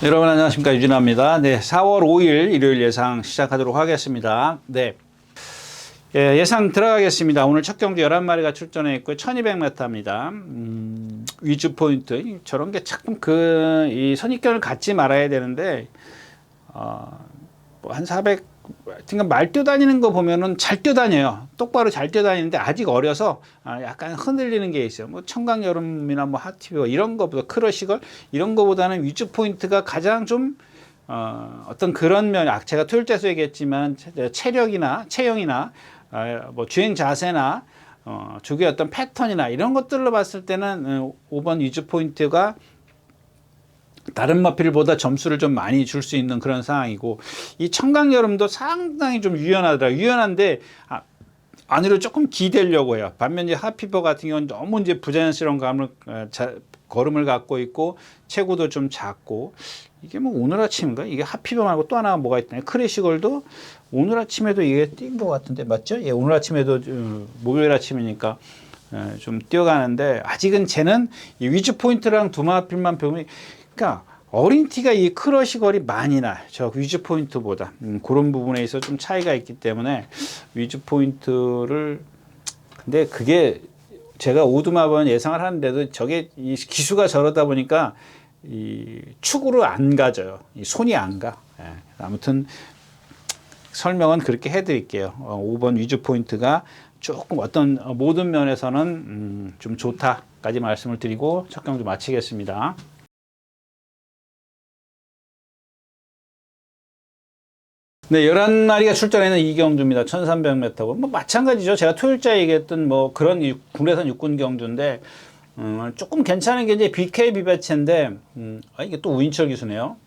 여러분 안녕하십니까, 유진아입니다. 네, 4월 5일 일요일 예상 시작하도록 하겠습니다. 네, 예상 들어가겠습니다. 오늘 첫 경주 11마리가 출전해 있고 1200m입니다. 위주 포인트 저런 게 조금 이 선입견을 갖지 말아야 되는데 한 400, 그러니까 말 뛰어다니는 거 보면은 잘 뛰어다녀요. 똑바로 잘 뛰어다니는데 아직 어려서 약간 흔들리는 게 있어요. 뭐 청강여름이나 뭐 하티브 이런 거보다 크러시걸 이런 거보다는 위주 포인트가 가장 좀 어떤 그런 면, 제가 토요일 때도 얘기했지만 체형이나 뭐 주행 자세나 조교의 어떤 패턴이나 이런 것들로 봤을 때는 5번 위주 포인트가 다른 마필보다 점수를 좀 많이 줄 수 있는 그런 상황이고, 이 청강여름도 상당히 좀 유연하더라고요. 유연한데 안으로 조금 기대려고 해요. 반면 이제 하피버 같은 경우는 너무 이제 부자연스러운 걸음을 갖고 있고 체구도 좀 작고, 이게 뭐 오늘 아침인가? 이게 하피버 말고 또 하나가 뭐가 있다냐? 크래시걸도 오늘 아침에도 이게 뛴 것 같은데 맞죠? 예, 오늘 아침에도 목요일 아침이니까 좀 뛰어가는데, 아직은 쟤는 이 위주 포인트랑 두 마필만 보면, 그러니까 어린 티가 이 크러시걸이 많이 나요. 저 위주 포인트보다. 그런 부분에 있어서 좀 차이가 있기 때문에 위주 포인트를, 근데 그게 제가 오두마번 예상을 하는데도 저게 이 기수가 저러다 보니까 이 축으로 안 가져요. 이 손이 안 가. 예. 아무튼 설명은 그렇게 해드릴게요. 5번 위주 포인트가 조금 어떤 모든 면에서는 좀 좋다까지 말씀을 드리고 첫 경주 마치겠습니다. 네, 11마리가 출전하는 이경주입니다. 1300m고. 뭐, 마찬가지죠. 제가 토요일자 얘기했던 뭐, 그런 국내선 육군 경주인데, 조금 괜찮은 게 이제 BK 비배체인데, 이게 또 우인철 기수네요.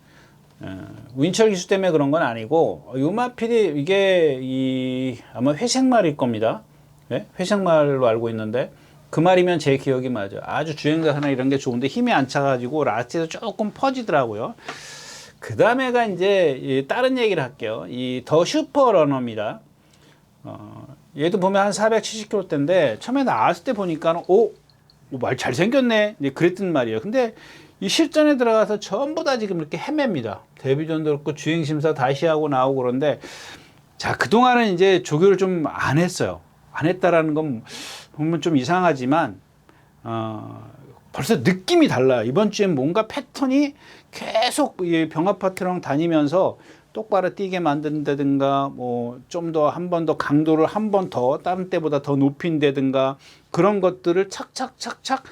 우인철 기수 때문에 그런 건 아니고, 요마필이 이게 아마 회색말일 겁니다. 네? 회색말로 알고 있는데, 그 말이면 제 기억이 맞아요. 아주 주행자나 이런 게 좋은데 힘이 안 차가지고 라스트에서 조금 퍼지더라고요. 그 다음에가 이제 다른 얘기를 할게요. 이 더 슈퍼 러너입니다. 얘도 보면 한 470kg대인데 처음에 나왔을 때 보니까 말 잘생겼네 그랬던 말이에요. 근데 이 실전에 들어가서 전부 다 지금 이렇게 헤맵니다. 데뷔전도 그렇고 주행심사 다시 하고 나오고 그런데, 자, 그동안은 이제 조교를 좀 안 했어요. 안 했다라는 건 보면 좀 이상하지만 벌써 느낌이 달라요. 이번 주엔 뭔가 패턴이 계속 병합 파트너랑 다니면서 똑바로 뛰게 만든다든가, 뭐 좀 더 한 번 더 강도를 한 번 더 다른 때보다 더 높인다든가, 그런 것들을 착착착착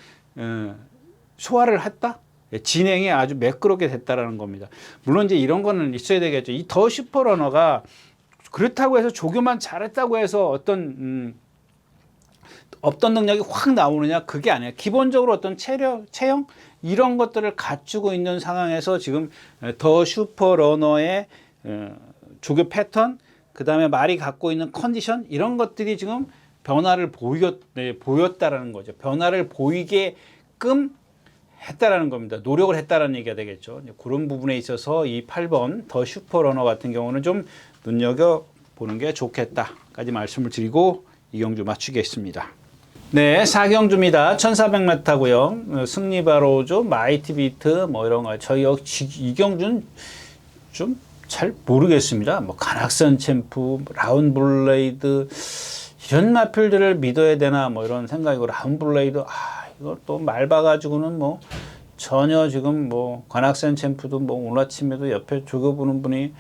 소화를 했다. 진행이 아주 매끄럽게 됐다라는 겁니다. 물론 이제 이런 거는 있어야 되겠죠. 이 더 슈퍼러너가 그렇다고 해서 조교만 잘했다고 해서 어떤 능력이 확 나오느냐, 그게 아니에요. 기본적으로 어떤 체형 이런 것들을 갖추고 있는 상황에서 지금 더 슈퍼러너의 조교 패턴, 그 다음에 말이 갖고 있는 컨디션, 이런 것들이 지금 변화를 보였다라는 거죠. 변화를 보이게끔 했다라는 겁니다. 노력을 했다라는 얘기가 되겠죠. 그런 부분에 있어서 이 8번 더 슈퍼러너 같은 경우는 좀 눈여겨보는 게 좋겠다까지 말씀을 드리고 이 경주 마치겠습니다. 네, 4경주입니다. 1400m고요. 승리바로죠, 마이티비트 뭐 이런 거. 저희 이 경주는 좀 잘 모르겠습니다. 뭐 간악선 챔프, 라운블레이드 이런 마필들을 믿어야 되나 뭐 이런 생각이고, 라운블레이드 이거 또 말 봐가지고는 뭐 전혀 지금 뭐 관악산 챔프도 뭐 오늘 아침에도 옆에 조교 보는 분이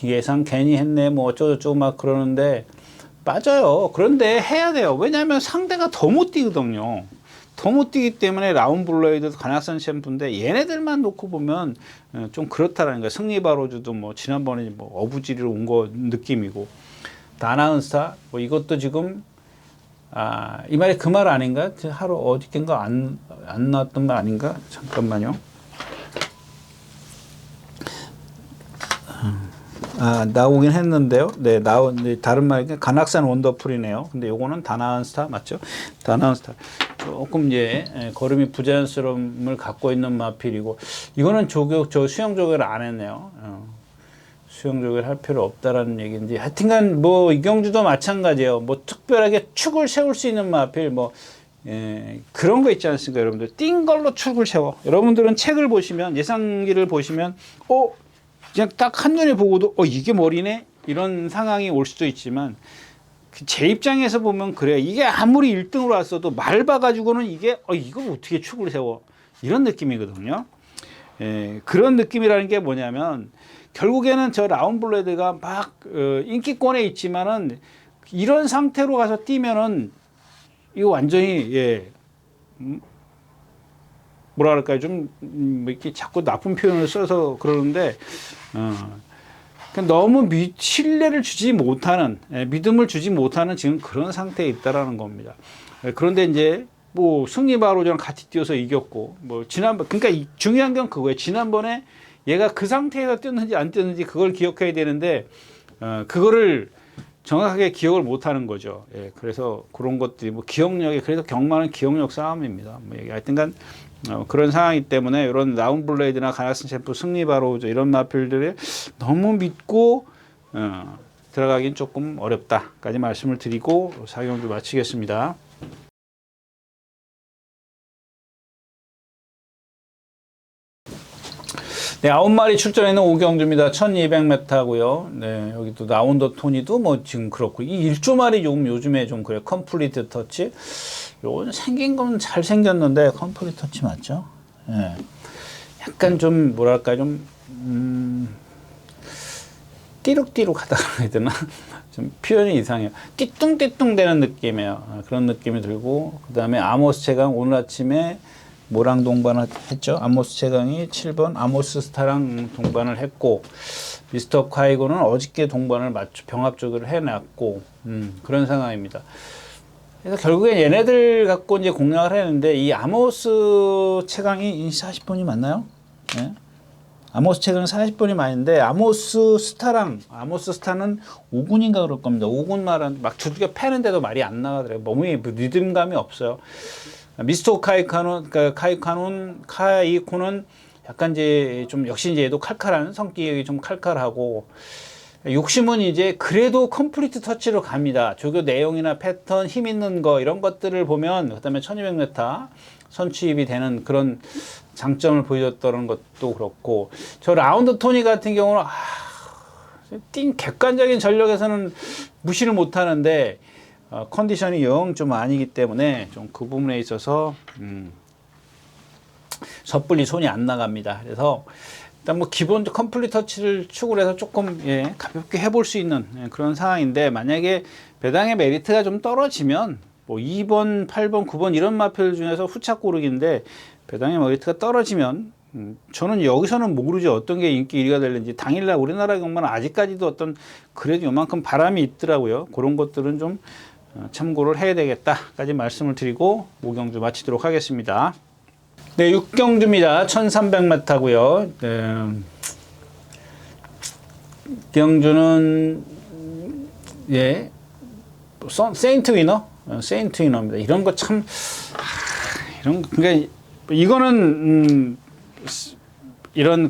예상 괜히 했네 뭐 어쩌고저쩌고 막 그러는데 빠져요. 그런데 해야 돼요. 왜냐하면 상대가 더 못 뛰거든요. 더 못 뛰기 때문에 라운블레이드 관악산 챔프인데, 얘네들만 놓고 보면 좀 그렇다라는 거예요. 승리바로즈도 뭐 지난번에 뭐 어부지리로 온 거 느낌이고, 다나은스타 뭐 이것도 지금 이 말이 그 말 아닌가? 하루 어저께인가 안 나왔던 말 아닌가? 잠깐만요. 나오긴 했는데요. 네, 다른 말이 간악산 원더풀이네요. 근데 요거는 다나은 스타 맞죠? 다나은 스타. 조금 걸음이 부자연스러움을 갖고 있는 마필이고, 이거는 수영 조교를 안 했네요. 수영 조교를 할 필요 없다라는 얘기인지, 하여튼간 뭐 이경주도 마찬가지예요. 뭐 특별하게 축을 세울 수 있는 마필, 뭐 그런 거 있지 않습니까, 여러분들? 띈 걸로 축을 세워. 여러분들은 책을 보시면, 예상기를 보시면, 그냥 딱 한눈에 보고도, 이게 머리네? 이런 상황이 올 수도 있지만, 제 입장에서 보면 그래요. 이게 아무리 1등으로 왔어도 말 봐가지고는 이게, 이걸 어떻게 축을 세워? 이런 느낌이거든요. 그런 느낌이라는 게 뭐냐면, 결국에는 저 라운블레드가 막, 인기권에 있지만은, 이런 상태로 가서 뛰면은, 이거 완전히, 뭐라 그럴까요? 좀, 이렇게 자꾸 나쁜 표현을 써서 그러는데, 너무 신뢰를 주지 못하는, 믿음을 주지 못하는 지금 그런 상태에 있다라는 겁니다. 그런데 이제, 뭐, 승리 바로저랑 같이 뛰어서 이겼고, 뭐, 그러니까 중요한 건 그거예요. 지난번에 얘가 그 상태에서 뛰었는지 안 뛰었는지 그걸 기억해야 되는데, 그거를 정확하게 기억을 못 하는 거죠. 그래서 그런 것들이 뭐 기억력이, 그래서 경마는 기억력 싸움입니다. 뭐 하여튼간, 그런 상황이기 때문에 이런 라운블레이드나 가나슨 챔프, 승리 바로저 이런 마필들을 너무 믿고, 들어가긴 조금 어렵다까지 말씀을 드리고, 4경주 마치겠습니다. 네, 9마리 출전에는 5경주입니다. 1200m고요. 네, 여기 또 라운더 토니도 뭐 지금 그렇고, 이 1조마리 요즘에 좀 그래요. 컴플리트 터치. 요건 생긴 건 잘 생겼는데, 컴플리트 터치 맞죠? 네. 약간 좀, 뭐랄까, 좀, 띠룩띠룩 하다 그래야 되나? 좀 표현이 이상해요. 띠뚱띠뚱 되는 느낌이에요. 그런 느낌이 들고, 그 다음에 아모스 최강 오늘 아침에 뭐랑 동반을 했죠? 아모스 최강이 7번 아모스 스타랑 동반을 했고, 미스터 카이고는 어저께 동반을 병합 조교를 해놨고, 그런 상황입니다. 그래서 결국엔 얘네들 갖고 이제 공략을 했는데, 이 아모스 최강이 40번이 맞나요? 네. 아모스 최강은 40번이 맞는데, 아모스 스타는 5군인가 그럴 겁니다. 5군 말은 막 두들겨 패는데도 말이 안 나가더라고요. 몸이 리듬감이 없어요. 미스터 카이코는 약간 이제 좀 역시 이제 얘도 칼칼한 성격이 좀 칼칼하고, 욕심은 이제 그래도 컴플리트 터치로 갑니다. 조교 내용이나 패턴, 힘 있는 거 이런 것들을 보면, 그다음에 1200m 선취입이 되는 그런 장점을 보여줬다는 것도 그렇고, 저 라운드 토니 같은 경우는 객관적인 전력에서는 무시를 못 하는데, 컨디션이 영 좀 아니기 때문에 좀 그 부분에 있어서 섣불리 손이 안 나갑니다. 그래서 일단 뭐 기본 컴플리트 터치를 축을 해서 조금 가볍게 해볼 수 있는 그런 상황인데, 만약에 배당의 메리트가 좀 떨어지면 뭐 2번, 8번, 9번 이런 마필 중에서 후차 고르기인데, 배당의 메리트가 떨어지면 저는 여기서는 모르죠. 어떤 게 인기 1위가 될는지. 당일날 우리나라 경마는 아직까지도 어떤 그래도 요만큼 바람이 있더라고요. 그런 것들은 좀 참고를 해야 되겠다까지 말씀을 드리고 5경주 마치도록 하겠습니다. 네, 6경주입니다. 1300m고요. 네. 경주는 세인트 위너입니다. 이런 거 참 그러니까 이거는 이런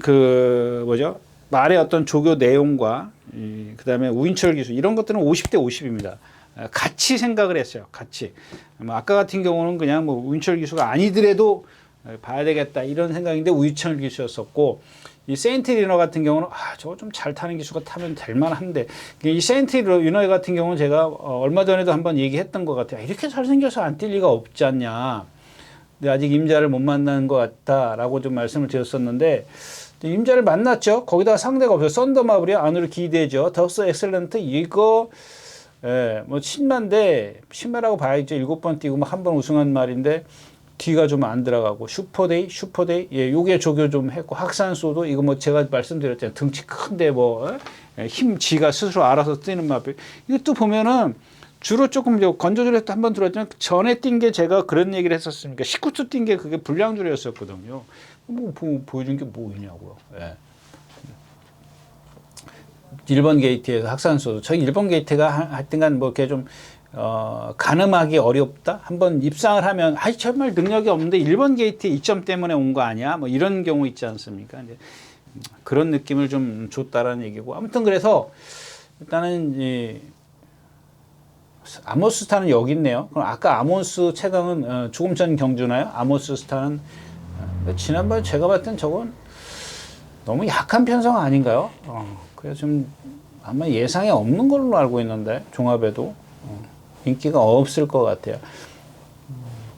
말의 어떤 조교 내용과 그다음에 우인철 기술 이런 것들은 50대 50입니다. 같이 생각을 했어요. 같이. 아까 같은 경우는 그냥 뭐 우인철 기수가 아니더라도 봐야 되겠다 이런 생각인데 우인철 기수였었고, 이 세인트 리너 같은 경우는 저거 좀 잘 타는 기수가 타면 될 만한데, 이 세인트 리너 같은 경우는 제가 얼마 전에도 한번 얘기했던 것 같아요. 이렇게 잘생겨서 안 뛸 리가 없지 않냐. 근데 아직 임자를 못 만난 것 같다라고 좀 말씀을 드렸었는데, 임자를 만났죠. 거기다가 상대가 없어요. 썬더마블이 안으로 기대죠. 덕스 엑셀런트 이거 뭐 신마라고 봐야죠. 7번 뛰고 막 한 번 우승한 말인데 뒤가 좀 안 들어가고, 슈퍼데이 요게 조교 좀 했고, 학산소도 이거 뭐 제가 말씀드렸잖아요. 등치 큰데 힘 지가 스스로 알아서 뛰는 마필. 이것도 보면은 주로 조금 건조줄에 한번 들었지만, 전에 뛴 게 제가 그런 얘기를 했었으니까 19수 뛴 게 그게 불량줄이었었거든요. 뭐 보여준 게 뭐냐고요. 1번 게이트에서 학산소도, 저희 1번 게이트가 하여튼간 뭐 이렇게 좀 가늠하기 어렵다. 한번 입상을 하면 정말 능력이 없는데 1번 게이트 이점 때문에 온 거 아니야? 뭐 이런 경우 있지 않습니까? 이제 그런 느낌을 좀 줬다라는 얘기고, 아무튼 그래서 일단은 아모스 스타는 여기 있네요. 그럼 아까 아모스 최강은 조금 전 경주나요? 아모스 스타는 지난번에 제가 봤을 땐 저건 너무 약한 편성 아닌가요? 그래서 좀 아마 예상에 없는 걸로 알고 있는데 종합에도 인기가 없을 것 같아요.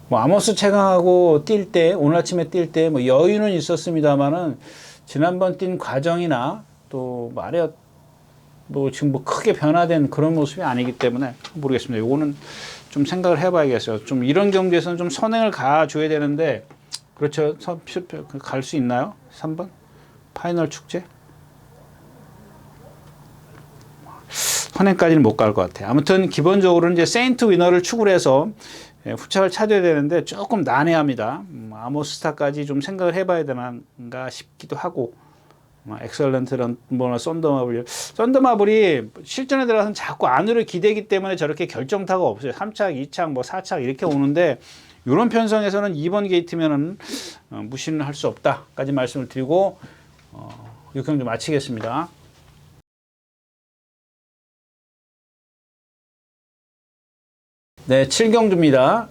뭐 아모스 최강하고 뛸 때 오늘 아침에 뛸 때 뭐 여유는 있었습니다만은 지난번 뛴 과정이나 또 말에 뭐 지금 뭐 크게 변화된 그런 모습이 아니기 때문에 모르겠습니다. 요거는 좀 생각을 해봐야겠어요. 좀 이런 경기에서는 좀 선행을 가줘야 되는데 그렇죠. 갈 수 있나요? 3번 파이널 축제 선행까지는 못 갈 것 같아요. 아무튼 기본적으로는 이제 세인트 위너를 축으로 해서 후착을 찾아야 되는데 조금 난해합니다. 아모스타까지 좀 생각을 해봐야 되는가 싶기도 하고 엑설런트런 뭐나 썬더마블이 실전에 들어가서는 자꾸 안으로 기대기 때문에 저렇게 결정타가 없어요. 3착, 2착, 뭐 4착 이렇게 오는데 이런 편성에서는 2번 게이트면은 무시는 할 수 없다까지 말씀을 드리고 6경주 마치겠습니다. 네, 7경주입니다.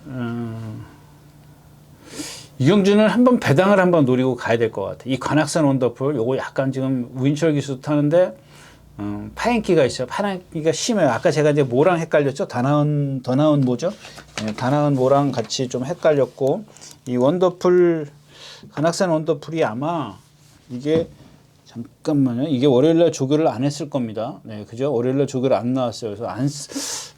이경주는 한번 배당을 한번 노리고 가야 될 것 같아요. 이 관악산 원더풀, 요거 약간 지금 우인철 기수 타는데, 파인기가 있어요. 파인기가 심해요. 아까 제가 이제 뭐랑 헷갈렸죠? 더 나은 뭐죠? 네, 다나은 뭐랑 같이 좀 헷갈렸고, 이 원더풀, 관악산 원더풀이 아마 이게, 잠깐만요. 이게 월요일날 조교를 안 했을 겁니다. 네, 그죠? 월요일날 조교를 안 나왔어요. 그래서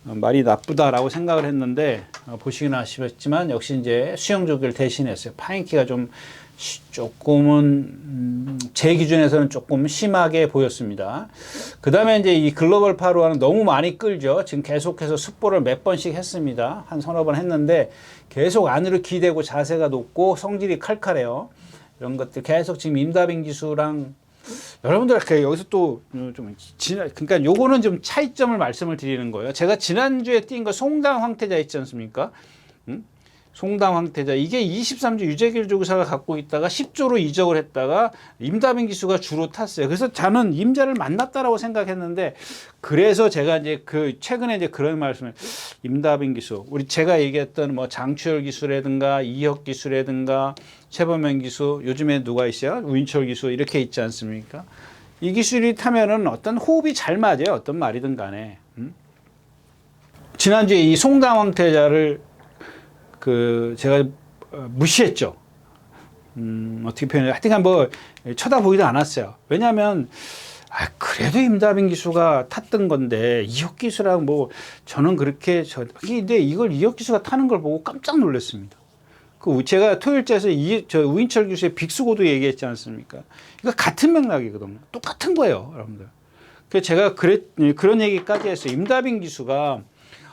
말이 나쁘다라고 생각을 했는데 보시긴 아시겠지만 역시 이제 수영 조교를 대신했어요. 파인키가 좀 조금은 제 기준에서는 조금 심하게 보였습니다. 그 다음에 이제 이 글로벌 파루아는 너무 많이 끌죠. 지금 계속해서 숫보를 몇 번씩 했습니다. 한 서너 번 했는데 계속 안으로 기대고 자세가 높고 성질이 칼칼해요. 이런 것들 계속 지금 임다빈 기수랑 여러분들 여기서 또 좀 그러니까 요거는 좀 차이점을 말씀을 드리는 거예요. 제가 지난주에 뛴 거 송당 황태자 있지 않습니까? 송당 황태자 이게 23조 유재길 조교사가 갖고 있다가 10조로 이적을 했다가 임다빈 기수가 주로 탔어요. 그래서 저는 임자를 만났다라고 생각했는데 그래서 제가 이제 최근에 이제 그런 말씀을 임다빈 기수 우리 제가 얘기했던 뭐 장추열 기수라든가 이혁 기수라든가 최범현 기수 요즘에 누가 있어요? 우인철 기수 이렇게 있지 않습니까? 이 기술이 타면은 어떤 호흡이 잘 맞아요. 어떤 말이든 간에. 지난주에 이 송당 황태자를 제가 무시했죠. 어떻게 표현해요? 하여튼간 뭐 쳐다보지도 않았어요. 왜냐하면 그래도 임다빈 기수가 탔던 건데 이혁 기수랑 뭐 저는 그렇게 근데 이걸 이혁 기수가 타는 걸 보고 깜짝 놀랐습니다. 제가 토요일째에서 우인철 교수의 빅스고도 얘기했지 않습니까? 이거 같은 맥락이거든요. 똑같은 거예요, 여러분들. 그래서 제가 그런 얘기까지 했어요. 임다빈 기수가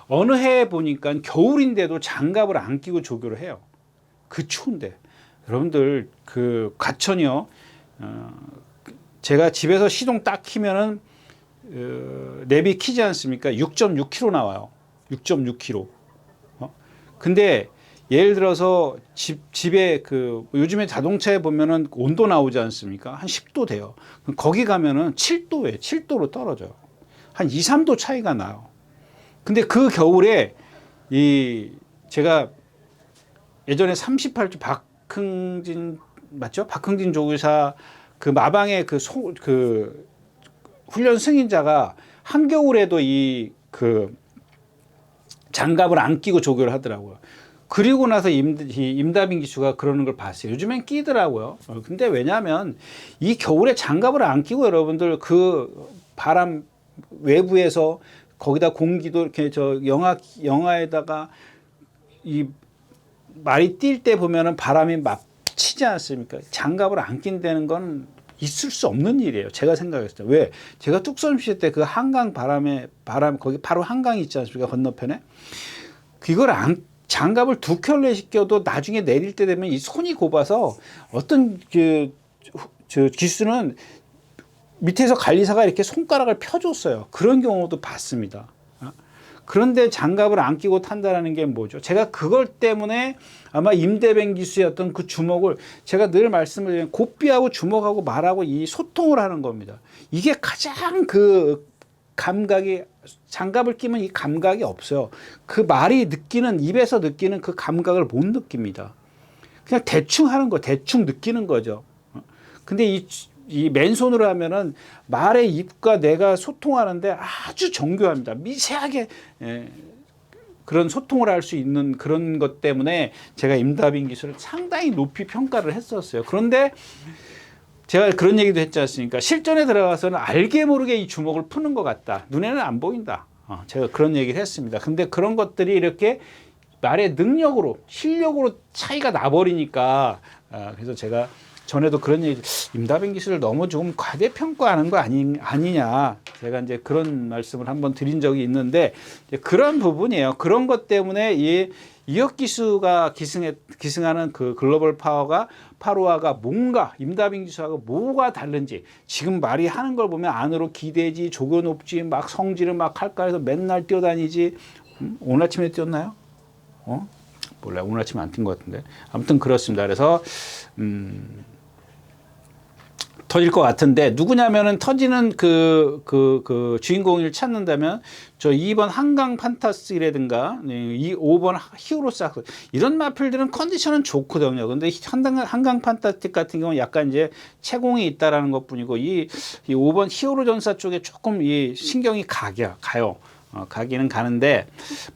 어느 해에 보니까 겨울인데도 장갑을 안 끼고 조교를 해요. 그 추운데. 여러분들, 과천이요. 제가 집에서 시동 딱 키면은, 내비 키지 않습니까? 6.6km 나와요. 6.6km. 근데, 예를 들어서 집에 요즘에 자동차에 보면은 온도 나오지 않습니까? 한 10도 돼요. 거기 가면은 7도에 7도로 떨어져요. 한 2, 3도 차이가 나요. 근데 그 겨울에 제가 예전에 38조 박흥진 맞죠? 박흥진 조교사 마방의 훈련 승인자가 한겨울에도 장갑을 안 끼고 조교를 하더라고요. 그리고 나서 임다빈 기수가 그러는 걸 봤어요. 요즘엔 끼더라고요. 근데 왜냐하면 이 겨울에 장갑을 안 끼고 여러분들 바람 외부에서 거기다 공기도 이렇게 영하에다가 이 말이 뛸 때 보면은 바람이 막 치지 않습니까? 장갑을 안 낀다는 건 있을 수 없는 일이에요. 제가 생각했을 때. 왜? 제가 뚝섬 시대 때 한강 바람 거기 바로 한강이 있지 않습니까? 건너편에. 장갑을 2켤레 시켜도 나중에 내릴 때 되면 이 손이 곱아서 어떤 기수는 밑에서 관리사가 이렇게 손가락을 펴줬어요. 그런 경우도 봤습니다. 그런데 장갑을 안 끼고 탄다는 게 뭐죠? 제가 그걸 때문에 아마 임대뱅 기수의 어떤 그 주먹을 제가 늘 말씀을 드리면 곱비하고 주먹하고 말하고 이 소통을 하는 겁니다. 이게 가장 감각이 장갑을 끼면 이 감각이 없어요. 그 말이 느끼는 입에서 느끼는 그 감각을 못 느낍니다. 그냥 대충 하는 거, 대충 느끼는 거죠. 근데 이 맨손으로 하면은 말의 입과 뇌가 소통하는데 아주 정교합니다. 미세하게 그런 소통을 할 수 있는 그런 것 때문에 제가 임다빈 기술을 상당히 높이 평가를 했었어요. 그런데 제가 그런 얘기도 했지 않습니까? 실전에 들어가서는 알게 모르게 이 주먹을 푸는 것 같다. 눈에는 안 보인다. 제가 그런 얘기를 했습니다. 근데 그런 것들이 이렇게 말의 능력으로, 실력으로 차이가 나버리니까 그래서 제가 전에도 그런 얘기, 임다빈 기술을 너무 좀 과대평가하는 거 아니냐. 제가 이제 그런 말씀을 한번 드린 적이 있는데, 그런 부분이에요. 그런 것 때문에 이혁 기수가 기승하는 그 글로벌 파워가 뭔가, 임다빈 기수하고 뭐가 다른지, 지금 말이 하는 걸 보면 안으로 기대지, 조교 높지, 막 성질을 막 칼칼해서 맨날 뛰어다니지. 오늘 아침에 뛰었나요? 몰라요. 오늘 아침에 안 뛴 것 같은데. 아무튼 그렇습니다. 그래서, 터질 것 같은데, 누구냐면은 터지는 그 주인공을 찾는다면, 저 2번 한강 판타스라든가, 5번 히어로삭스, 이런 마필들은 컨디션은 좋거든요. 근데 한강 판타스틱 같은 경우는 약간 이제 채공이 있다라는 것 뿐이고, 이 5번 히어로 전사 쪽에 조금 이 신경이 가요. 가기는 가는데,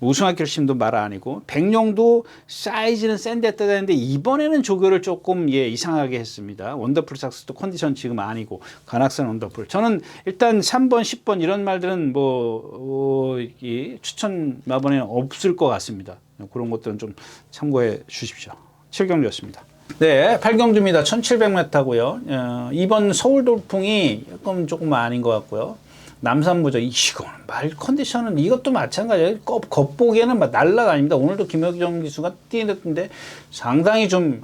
우승할 결심도 말 아니고, 백룡도 사이즈는 센데 뜨다는데 이번에는 조교를 조금 이상하게 했습니다. 원더풀 삭스도 컨디션 지금 아니고, 관악산 원더풀. 저는 일단 3번, 10번 이런 말들은 추천 마번에는 없을 것 같습니다. 그런 것들은 좀 참고해 주십시오. 7경주였습니다. 네, 8경주입니다. 1700m고요. 2번 서울돌풍이 조금 아닌 것 같고요. 남산부죠. 이거는 말 컨디션은 이것도 마찬가지예요. 겉보기에는 막 날라다닙니다. 오늘도 김혁정 기수가 뛰는데 상당히 좀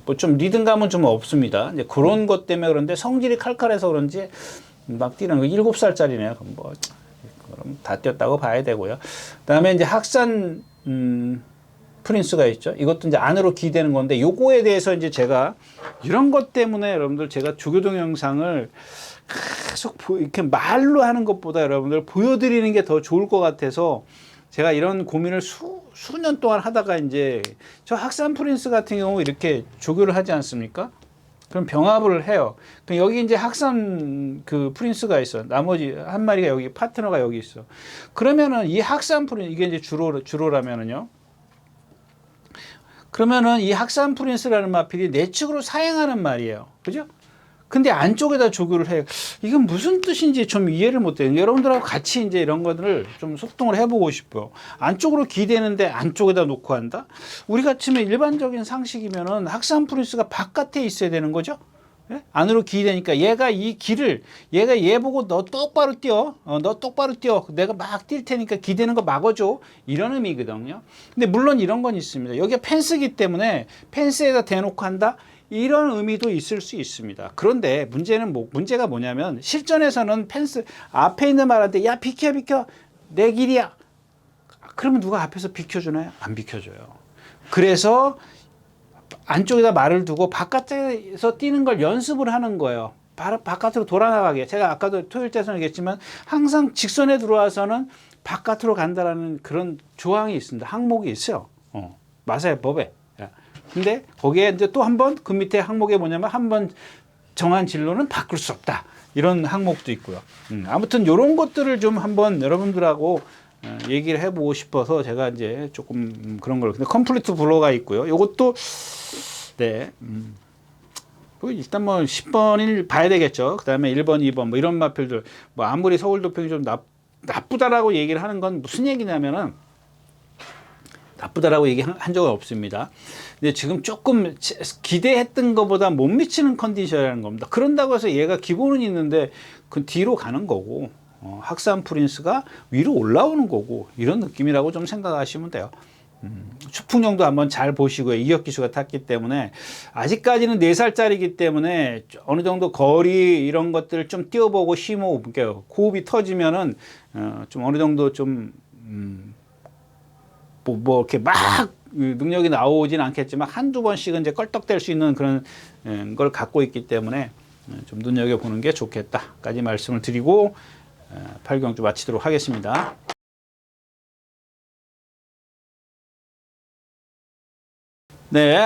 리듬감은 좀 없습니다. 이제 그런 것 때문에 그런데 성질이 칼칼해서 그런지 막 뛰는 거 7살짜리네요. 그럼 다 뛰었다고 봐야 되고요. 그다음에 이제 학산 프린스가 있죠. 이것도 이제 안으로 기대는 건데 요거에 대해서 이제 제가 이런 것 때문에 여러분들 제가 조교 동영상을 계속 이렇게 말로 하는 것보다 여러분들 보여드리는 게 더 좋을 것 같아서 제가 이런 고민을 수년 동안 하다가 이제 저 학산 프린스 같은 경우 이렇게 조교를 하지 않습니까? 그럼 병합을 해요. 그럼 여기 이제 학산 그 프린스가 있어. 나머지 한 마리가 여기 파트너가 여기 있어. 그러면은 이 학산 프린스 이게 이제 주로라면은요. 그러면은 이 학산 프린스라는 마필이 내측으로 사행하는 말이에요. 그죠? 근데 안쪽에다 조교를 해요. 이건 무슨 뜻인지 좀 이해를 못해요. 여러분들하고 같이 이제 이런 것들을 좀 소통을 해보고 싶어요. 안쪽으로 기대는데 안쪽에다 놓고 한다? 우리 같으면 일반적인 상식이면은 학산 프린스가 바깥에 있어야 되는 거죠? 예? 안으로 기대니까 얘가 얘 보고 너 똑바로 뛰어. 너 똑바로 뛰어. 내가 막 뛸 테니까 기대는 거 막아줘. 이런 의미거든요. 근데 물론 이런 건 있습니다. 여기가 펜스기 때문에 펜스에다 대놓고 한다? 이런 의미도 있을 수 있습니다. 그런데 문제가 뭐냐면 실전에서는 펜스 앞에 있는 말한테 야 비켜 내 길이야. 그러면 누가 앞에서 비켜주나요? 안 비켜줘요. 그래서 안쪽에다 말을 두고 바깥에서 뛰는 걸 연습을 하는 거예요. 바깥으로 돌아나가게. 제가 아까도 토요일 때서 얘기했지만 항상 직선에 들어와서는 바깥으로 간다라는 그런 조항이 있습니다. 항목이 있어요. 마사의 법에. 근데 거기에 이제 또 한 번 그 밑에 항목에 뭐냐면 한 번 정한 진로는 바꿀 수 없다. 이런 항목도 있고요. 아무튼 이런 것들을 좀 한번 여러분들하고 얘기를 해보고 싶어서 제가 이제 조금 그런 걸. 근데 컴플리트 블로가 있고요. 요것도 네. 일단 뭐 10번을 봐야 되겠죠. 그 다음에 1번, 2번 뭐 이런 마필들 뭐 아무리 서울도평이 좀 나쁘다라고 얘기를 하는 건 무슨 얘기냐면은 나쁘다라고 얘기한 적은 없습니다. 근데 지금 조금 기대했던 것보다 못 미치는 컨디션이라는 겁니다. 그런다고 해서 얘가 기본은 있는데 그 뒤로 가는 거고 학산 프린스가 위로 올라오는 거고 이런 느낌이라고 좀 생각하시면 돼요. 추풍령도 한번 잘 보시고요. 이혁 기수가 탔기 때문에 아직까지는 4살짜리이기 때문에 어느 정도 거리 이런 것들을 좀 뛰어보고 심호흡, 호흡이 터지면은 좀 어느 정도 좀 뭐 이렇게 막 능력이 나오진 않겠지만 한두 번씩은 이제 껄떡댈 수 있는 그런 걸 갖고 있기 때문에 좀 눈여겨보는 게 좋겠다까지 말씀을 드리고 8경주 마치도록 하겠습니다. 네,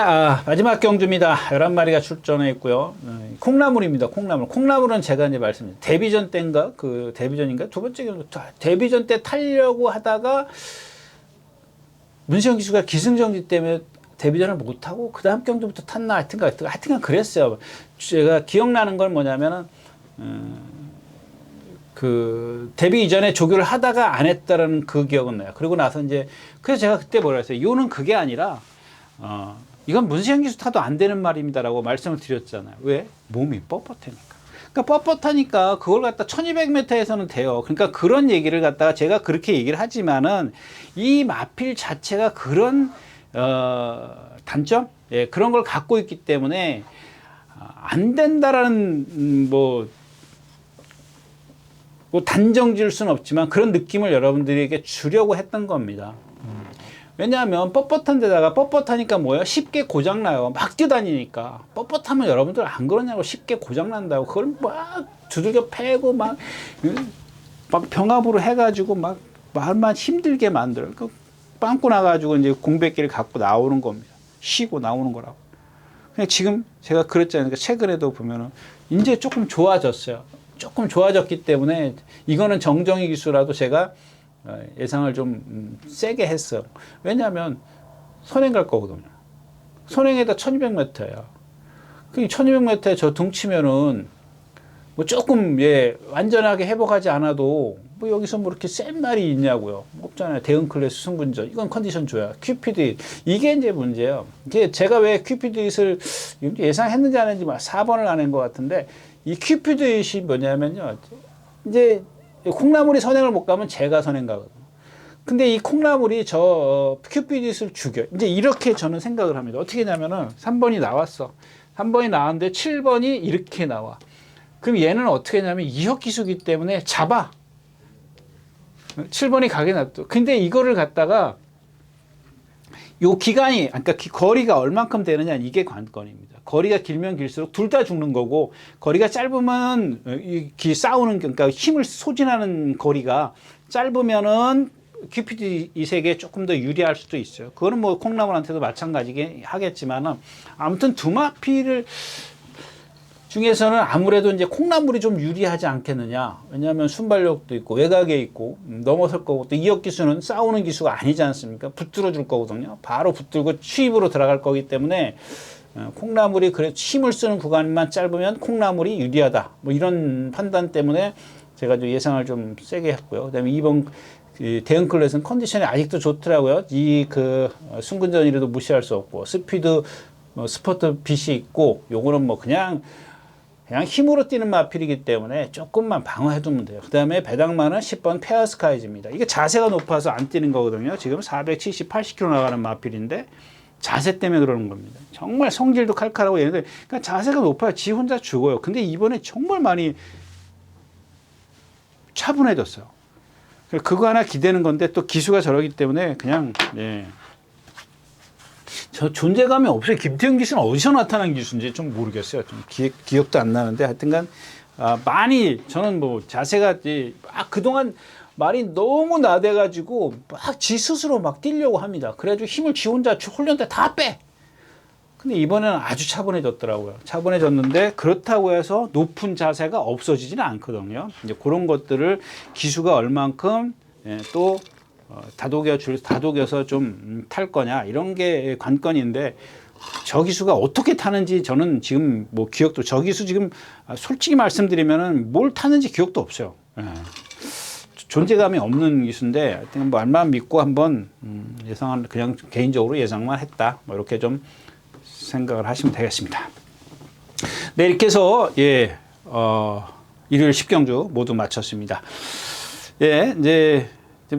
마지막 경주입니다. 11마리가 출전해 있고요. 콩나물입니다. 콩나물은 제가 이제 말씀드린 데뷔전 때인가? 그 데뷔전인가? 두 번째 경주, 데뷔전 때 타려고 하다가 문시영 기수가 기승전결 때문에 데뷔전을 못하고 그 다음 경주부터 탔나 하여튼간 그랬어요. 제가 기억나는 건 뭐냐면은 그 데뷔 이전에 조교를 하다가 안 했다라는 그 기억은 나요. 그리고 나서 이제 그래서 제가 그때 뭐라 했어요. 이거는 그게 아니라 이건 문시영 기수 타도 안 되는 말입니다라고 말씀을 드렸잖아요. 왜? 몸이 뻣뻣하니까. 그러니까 뻣뻣하니까 그걸 갖다 1200m에서는 돼요. 그러니까 그런 얘기를 갖다가 제가 그렇게 얘기를 하지만은 이 마필 자체가 그런 단점? 예, 그런 걸 갖고 있기 때문에 안 된다라는 뭐 단정 지을 수는 없지만 그런 느낌을 여러분들에게 주려고 했던 겁니다. 왜냐하면 뻣뻣한 데다가 뻣뻣하니까 뭐예요? 쉽게 고장나요. 막 뛰어다니니까. 뻣뻣하면 여러분들 안 그러냐고 쉽게 고장난다고. 그걸 막 두들겨 패고 막 병합으로 해가지고 막 말만 힘들게 만들어요. 그 빵꾸 나가지고 이제 공백기를 갖고 나오는 겁니다. 쉬고 나오는 거라고. 그냥 지금 제가 그랬잖아요. 최근에도 보면은 이제 조금 좋아졌어요. 조금 좋아졌기 때문에 이거는 정정의 기수라도 제가 예상을 좀 세게 했어요. 왜냐하면 선행 갈 거거든요. 선행에다 1200m예요. 그 1200m에 저 둥치면은 뭐 조금 완전하게 회복하지 않아도 뭐 여기서 뭐 이렇게 센 말이 있냐고요. 없잖아요. 대응 클래스 승분전. 이건 컨디션 줘야. 큐피드 이게 이제 문제예요. 이게 제가 왜 큐피드잇을 예상했는지 안 했는지 4번을 안 한 것 같은데 이 큐피드잇이 뭐냐면요. 이제 콩나물이 선행을 못 가면 제가 선행 가거든요. 근데 이 콩나물이 저 큐피드잇을 죽여. 이제 이렇게 저는 생각을 합니다. 어떻게 냐면은 3번이 나왔어. 3번이 나왔는데 7번이 이렇게 나와. 그럼 얘는 어떻게 하냐면 이혁 기수기 때문에 잡아. 7번이 가게 놔둬. 근데 이거를 갖다가 요 기간이, 그러니까 거리가 얼만큼 되느냐 이게 관건입니다. 거리가 길면 길수록 둘 다 죽는 거고, 거리가 짧으면 싸우는, 그러니까 힘을 소진하는 거리가 짧으면은 큐피드잇에게 조금 더 유리할 수도 있어요. 그거는 뭐 콩나물한테도 마찬가지게 하겠지만은 아무튼 두 마피를 중에서는 아무래도 이제 콩나물이 좀 유리하지 않겠느냐. 왜냐하면 순발력도 있고 외곽에 있고 넘어설 거고 또 이혁 기수는 싸우는 기수가 아니지 않습니까? 붙들어 줄 거거든요. 바로 붙들고 추입으로 들어갈 거기 때문에 콩나물이 그래 힘을 쓰는 구간만 짧으면 콩나물이 유리하다. 뭐 이런 판단 때문에 제가 좀 예상을 좀 세게 했고요. 그다음에 2번 대응 클래스는 컨디션이 아직도 좋더라고요. 이 승근전이라도 무시할 수 없고 스피드 스포트 빛이 있고 요거는 뭐 그냥 힘으로 뛰는 마필이기 때문에 조금만 방어해두면 돼요. 그 다음에 배당만은 10번 페어스카이즈입니다. 이게 자세가 높아서 안 뛰는 거거든요. 지금 470, 80km 나가는 마필인데 자세 때문에 그러는 겁니다. 정말 성질도 칼칼하고 얘네들 그러니까 자세가 높아요. 지 혼자 죽어요. 근데 이번에 정말 많이 차분해졌어요. 그거 하나 기대는 건데 또 기수가 저러기 때문에 그냥 저 존재감이 없어요. 김태형 기수는 어디서 나타난 기수인지 좀 모르겠어요. 좀 기억도 안 나는데 하여튼간 많이 저는 뭐 자세가 그동안 말이 너무 나대가지고 막 지 스스로 막 뛰려고 합니다. 그래가지고 힘을 지 혼자 훈련 때 다 빼. 근데 이번에는 아주 차분해졌더라고요. 차분해졌는데 그렇다고 해서 높은 자세가 없어지지는 않거든요. 이제 그런 것들을 기수가 얼만큼 또 다독여서 좀 탈 거냐 이런 게 관건인데 저 기수가 어떻게 타는지 저는 지금 뭐 기억도 저 기수 지금 솔직히 말씀드리면은 뭘 타는지 기억도 없어요. 존재감이 없는 기수인데 하여튼 뭐 말만 믿고 한번 예상을 그냥 개인적으로 예상만 했다 뭐 이렇게 좀 생각을 하시면 되겠습니다. 네, 이렇게 해서 일요일 10경주 모두 마쳤습니다. 이제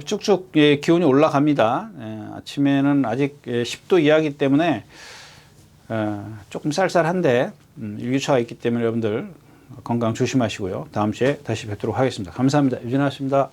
쭉쭉 기온이 올라갑니다. 아침에는 아직 10도 이하이기 때문에 조금 쌀쌀한데 일교차가 있기 때문에 여러분들 건강 조심하시고요. 다음 주에 다시 뵙도록 하겠습니다. 감사합니다. 유진아였습니다.